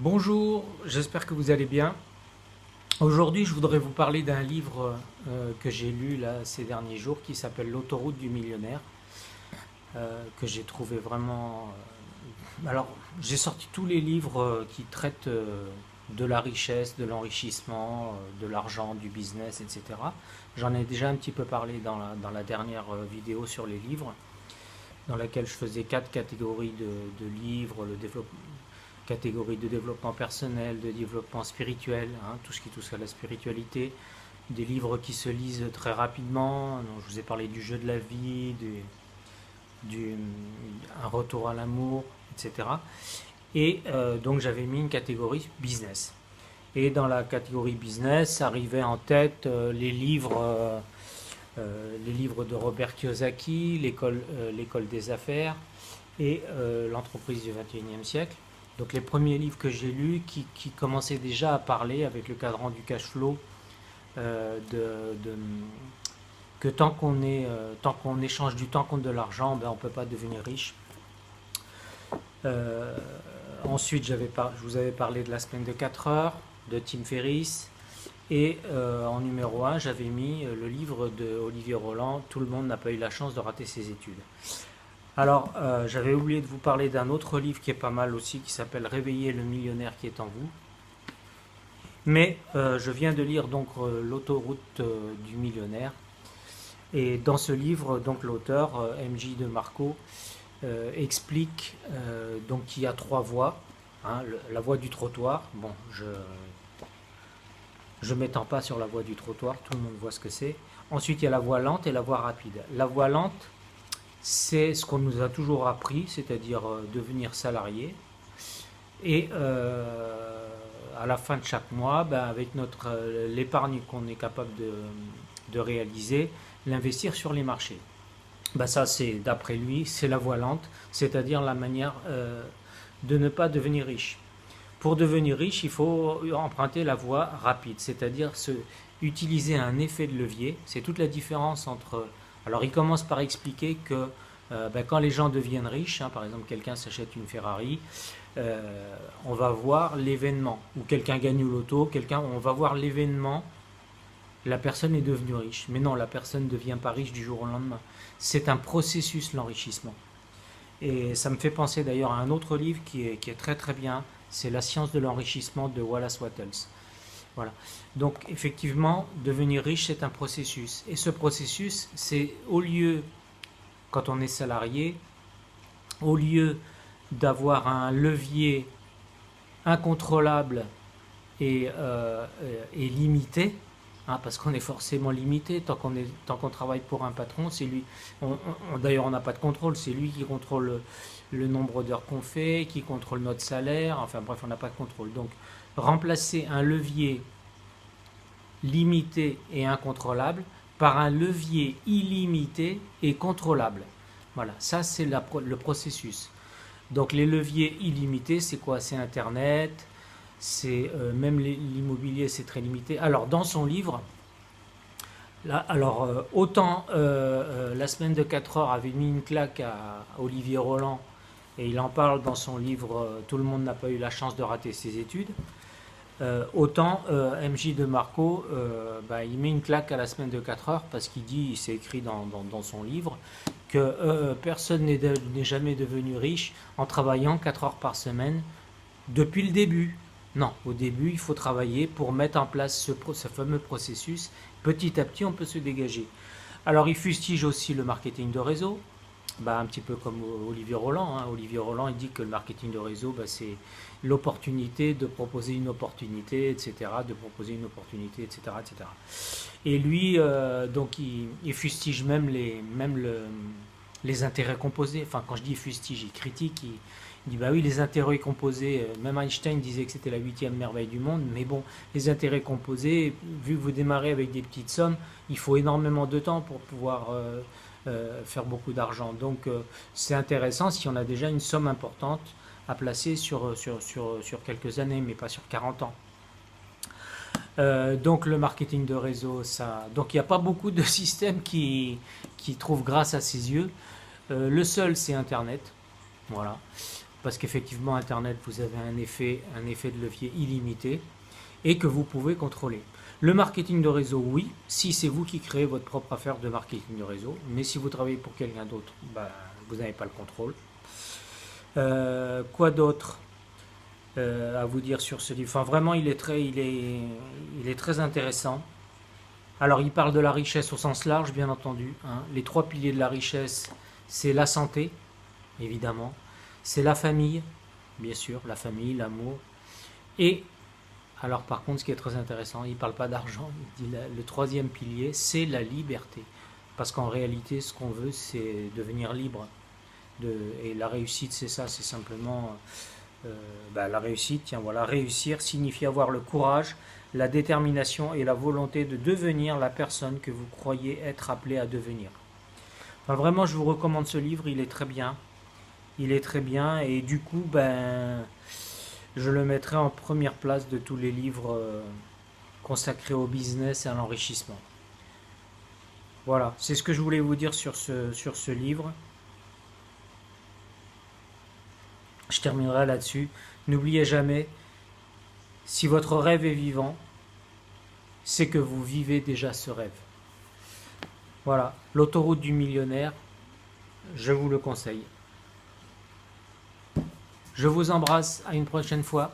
Bonjour, j'espère que vous allez bien. Aujourd'hui, je voudrais vous parler d'un livre que j'ai lu là, ces derniers jours qui s'appelle L'autoroute du millionnaire, que j'ai trouvé vraiment... Alors, j'ai sorti tous les livres qui traitent de la richesse, de l'enrichissement, de l'argent, du business, etc. J'en ai déjà un petit peu parlé dans la dernière vidéo sur les livres, dans laquelle je faisais quatre catégories de livres, catégorie de développement personnel, de développement spirituel, hein, tout ce qui touche à la spiritualité, des livres qui se lisent très rapidement. Donc, je vous ai parlé du jeu de la vie, du un retour à l'amour, etc. Et donc j'avais mis une catégorie business. Et dans la catégorie business arrivaient en tête les livres de Robert Kiyosaki, l'école des affaires et l'entreprise du 21e siècle. Donc les premiers livres que j'ai lus qui commençaient déjà à parler avec le cadran du cash flow, de, que tant qu'on échange du temps contre de l'argent, ben, on ne peut pas devenir riche. Euh, Ensuite, je vous avais parlé de la semaine de 4 heures de Tim Ferriss. Et en numéro un, j'avais mis le livre de Olivier Roland, Tout le monde n'a pas eu la chance de rater ses études. Alors, j'avais oublié de vous parler d'un autre livre qui est pas mal aussi, qui s'appelle Réveiller le millionnaire qui est en vous. Mais je viens de lire donc L'autoroute du millionnaire. Et dans ce livre, donc l'auteur, MJ de Marco, explique donc qu'il y a trois voies. Hein, la voie du trottoir, bon, je ne m'étends pas sur la voie du trottoir, tout le monde voit ce que c'est. Ensuite, il y a la voie lente et la voie rapide. La voie lente, c'est ce qu'on nous a toujours appris, c'est-à-dire devenir salarié. Et à la fin de chaque mois, ben, avec l'épargne qu'on est capable de réaliser, l'investir sur les marchés. Ben, ça, c'est d'après lui, c'est la voie lente, c'est-à-dire la manière de ne pas devenir riche. Pour devenir riche, il faut emprunter la voie rapide, c'est-à-dire utiliser un effet de levier. C'est toute la différence entre... Alors il commence par expliquer que ben, quand les gens deviennent riches, hein, par exemple quelqu'un s'achète une Ferrari, on va voir l'événement, ou quelqu'un gagne au loto, on va voir l'événement, la personne est devenue riche. Mais non, la personne ne devient pas riche du jour au lendemain. C'est un processus, l'enrichissement. Et ça me fait penser d'ailleurs à un autre livre qui est très très bien, c'est La science de l'enrichissement de Wallace Wattles. Voilà. Donc effectivement, devenir riche, c'est un processus. Et ce processus, c'est quand on est salarié, au lieu d'avoir un levier incontrôlable et limité, hein, parce qu'on est forcément limité tant qu'on travaille pour un patron, c'est lui. D'ailleurs, on n'a pas de contrôle, c'est lui qui contrôle le nombre d'heures qu'on fait, qui contrôle notre salaire. Enfin bref, on n'a pas de contrôle. Donc, remplacer un levier limité et incontrôlable par un levier illimité et contrôlable. Voilà, ça c'est le processus. Donc les leviers illimités, c'est quoi? C'est Internet, c'est même l'immobilier, c'est très limité. Alors dans son livre, là, alors autant la semaine de 4 heures avait mis une claque à Olivier Roland, et il en parle dans son livre Tout le monde n'a pas eu la chance de rater ses études. Autant MJ de Marco, bah, il met une claque à la semaine de 4 heures parce qu'il dit, c'est écrit dans son livre, que personne n'est jamais devenu riche en travaillant 4 heures par semaine depuis le début. Non, au début, il faut travailler pour mettre en place ce fameux processus. Petit à petit, on peut se dégager. Alors, il fustige aussi le marketing de réseau. Bah, un petit peu comme Olivier Roland. Hein. Olivier Roland, il dit que le marketing de réseau, bah, c'est l'opportunité de proposer une opportunité, etc., de proposer une opportunité, etc., etc. Et lui, donc, il fustige même les intérêts composés. Enfin, quand je dis fustige, il critique, il dit, bah oui, les intérêts composés, même Einstein disait que c'était la huitième merveille du monde, mais bon, les intérêts composés, vu que vous démarrez avec des petites sommes, il faut énormément de temps pour pouvoir faire beaucoup d'argent. Donc c'est intéressant si on a déjà une somme importante à placer sur quelques années, mais pas sur 40 ans. Donc le marketing de réseau, ça... Donc il n'y a pas beaucoup de systèmes qui trouvent grâce à ses yeux. Le seul, c'est Internet. Voilà. parce qu'effectivement, Internet, vous avez un effet de levier illimité et que vous pouvez contrôler. Le marketing de réseau, oui, si c'est vous qui créez votre propre affaire de marketing de réseau, mais si vous travaillez pour quelqu'un d'autre, bah, vous n'avez pas le contrôle. Quoi d'autre à vous dire sur ce livre? Enfin, vraiment, il est très intéressant. Alors, il parle de la richesse au sens large, bien entendu, hein. Les 3 piliers de la richesse, c'est la santé, évidemment, c'est la famille, bien sûr, la famille, l'amour, et alors par contre, ce qui est très intéressant, il ne parle pas d'argent, il dit le 3e pilier, c'est la liberté. Parce qu'en réalité, ce qu'on veut, c'est devenir libre. Et la réussite, c'est ça, c'est simplement la réussite. Tiens, voilà, réussir signifie avoir le courage, la détermination et la volonté de devenir la personne que vous croyez être appelé à devenir. Enfin, vraiment, je vous recommande ce livre, il est très bien. Il est très bien et du coup, je le mettrai en première place de tous les livres consacrés au business et à l'enrichissement. Voilà, c'est ce que je voulais vous dire sur ce livre. Je terminerai là-dessus. N'oubliez jamais, si votre rêve est vivant, c'est que vous vivez déjà ce rêve. Voilà, l'autoroute du millionnaire, je vous le conseille. Je vous embrasse, à une prochaine fois.